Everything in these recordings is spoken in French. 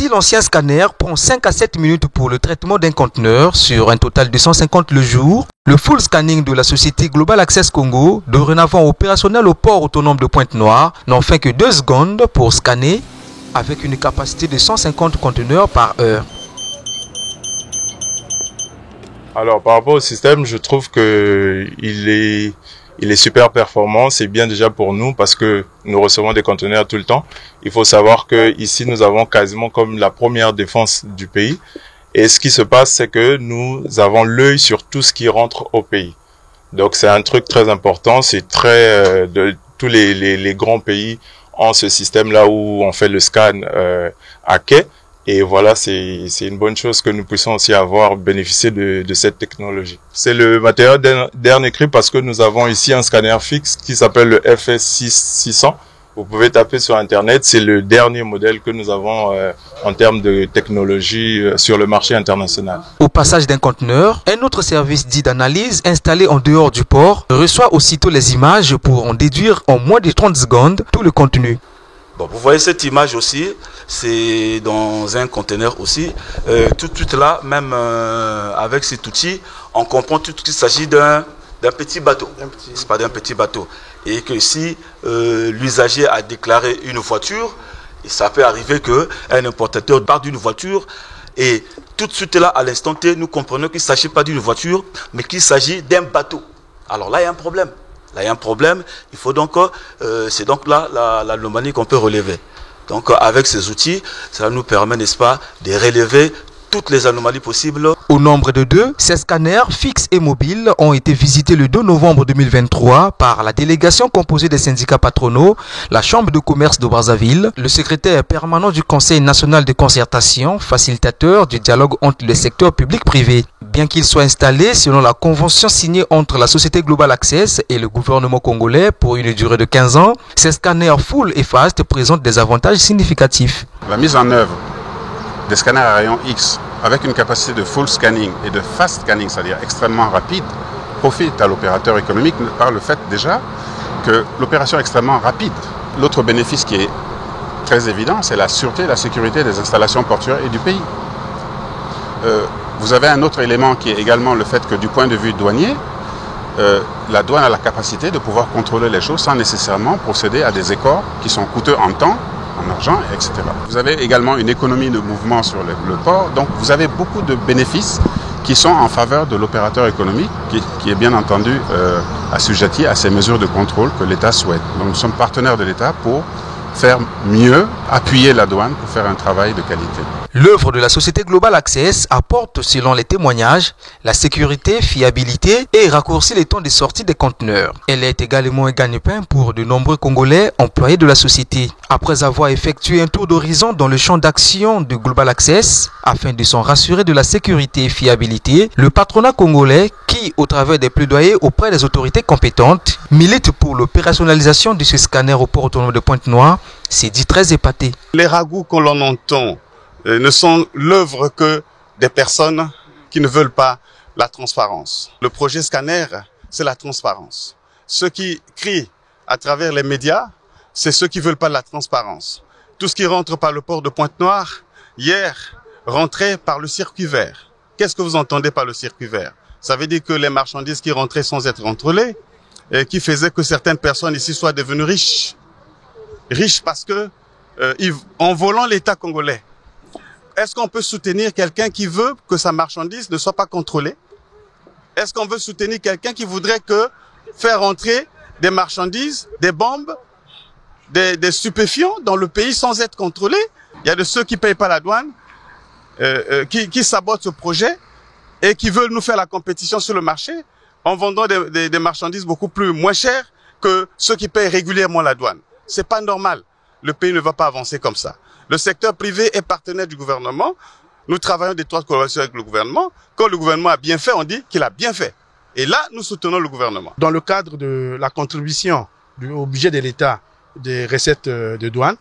Si l'ancien scanner prend 5 à 7 minutes pour le traitement d'un conteneur sur un total de 150 le jour, le full scanning de la société Global Access Congo, dorénavant opérationnel au port autonome de Pointe-Noire, n'en fait que 2 secondes pour scanner avec une capacité de 150 conteneurs par heure. Alors par rapport au système, je trouve que il est super performant. C'est bien déjà pour nous parce que nous recevons des conteneurs tout le temps. Il faut savoir que ici nous avons quasiment comme la première défense du pays. Et ce qui se passe, c'est que nous avons l'œil sur tout ce qui rentre au pays. Donc c'est un truc très important. C'est très de tous les grands pays ont ce système-là où on fait le scan à quai. Et voilà, c'est une bonne chose que nous puissions aussi avoir bénéficié de cette technologie. C'est le matériel dernier cri parce que nous avons ici un scanner fixe qui s'appelle le FS600. Vous pouvez taper sur Internet, c'est le dernier modèle que nous avons en termes de technologie sur le marché international. Au passage d'un conteneur, un autre service dit d'analyse installé en dehors du port reçoit aussitôt les images pour en déduire en moins de 30 secondes tout le contenu. Bon, vous voyez cette image aussi, c'est dans un conteneur aussi. Tout de suite là, même avec cet outil, on comprend tout qu'il s'agit d'un petit bateau. C'est pas d'un petit bateau. Et que si l'usager a déclaré une voiture, et ça peut arriver qu'un importateur part d'une voiture et tout de suite là, à l'instant T, nous comprenons qu'il ne s'agit pas d'une voiture, mais qu'il s'agit d'un bateau. Alors là, il y a un problème. Là, il y a un problème. Il faut donc, c'est donc là l'anomalie qu'on peut relever. Donc, avec ces outils, ça nous permet, n'est-ce pas, de relever toutes les anomalies possibles. Au nombre de 2, ces scanners fixes et mobiles ont été visités le 2 novembre 2023 par la délégation composée des syndicats patronaux, la Chambre de commerce de Brazzaville, le secrétaire permanent du Conseil national de concertation, facilitateur du dialogue entre le secteur public-privé. Bien qu'ils soient installés selon la convention signée entre la société Global Access et le gouvernement congolais pour une durée de 15 ans, ces scanners full et fast présentent des avantages significatifs. La mise en œuvre des scanners à rayon X avec une capacité de full scanning et de fast scanning, c'est-à-dire extrêmement rapide, profite à l'opérateur économique par le fait déjà que l'opération est extrêmement rapide. L'autre bénéfice qui est très évident, c'est la sûreté et la sécurité des installations portuaires et du pays. Vous avez un autre élément qui est également le fait que du point de vue douanier, la douane a la capacité de pouvoir contrôler les choses sans nécessairement procéder à des écorts qui sont coûteux en temps, en argent, etc. Vous avez également une économie de mouvement sur le port, donc vous avez beaucoup de bénéfices qui sont en faveur de l'opérateur économique qui est bien entendu assujetti à ces mesures de contrôle que l'État souhaite. Donc nous sommes partenaires de l'État pour faire mieux, appuyer la douane pour faire un travail de qualité. L'œuvre de la société Global Access apporte, selon les témoignages, la sécurité, fiabilité et raccourcit les temps de sortie des conteneurs. Elle est également un gagne-pain pour de nombreux Congolais employés de la société. Après avoir effectué un tour d'horizon dans le champ d'action de Global Access, afin de s'en rassurer de la sécurité et fiabilité, le patronat congolais, qui, au travers des plaidoyers auprès des autorités compétentes, milite pour l'opérationnalisation de ce scanner au port autonome de Pointe-Noire, s'est dit très épaté. Les ragoûts que l'on entend ne sont l'œuvre que des personnes qui ne veulent pas la transparence. Le projet scanner, c'est la transparence. Ceux qui crient à travers les médias, c'est ceux qui ne veulent pas la transparence. Tout ce qui rentre par le port de Pointe-Noire, hier, rentrait par le circuit vert. Qu'est-ce que vous entendez par le circuit vert? Ça veut dire que les marchandises qui rentraient sans être contrôlées, et qui faisaient que certaines personnes ici soient devenues riches. Riches parce que, en volant l'État congolais, est-ce qu'on peut soutenir quelqu'un qui veut que sa marchandise ne soit pas contrôlée? Est-ce qu'on veut soutenir quelqu'un qui voudrait faire entrer des marchandises, des bombes, des stupéfiants dans le pays sans être contrôlés? Il y a de ceux qui ne payent pas la douane, qui sabotent ce projet et qui veulent nous faire la compétition sur le marché en vendant des marchandises beaucoup moins chères que ceux qui payent régulièrement la douane. C'est pas normal. Le pays ne va pas avancer comme ça. Le secteur privé est partenaire du gouvernement. Nous travaillons d'étroite collaboration avec le gouvernement. Quand le gouvernement a bien fait, on dit qu'il a bien fait. Et là, nous soutenons le gouvernement. Dans le cadre de la contribution au budget de l'État des recettes de douane,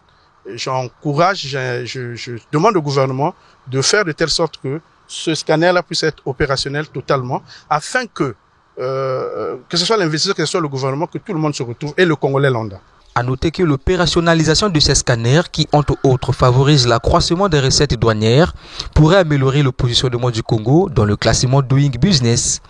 j'encourage, je demande au gouvernement de faire de telle sorte que ce scanner-là puisse être opérationnel totalement, afin que ce soit l'investisseur, que ce soit le gouvernement, que tout le monde se retrouve et le Congolais lambda. À noter que l'opérationnalisation de ces scanners, qui entre autres favorise l'accroissement des recettes douanières, pourrait améliorer le positionnement du Congo dans le classement Doing Business.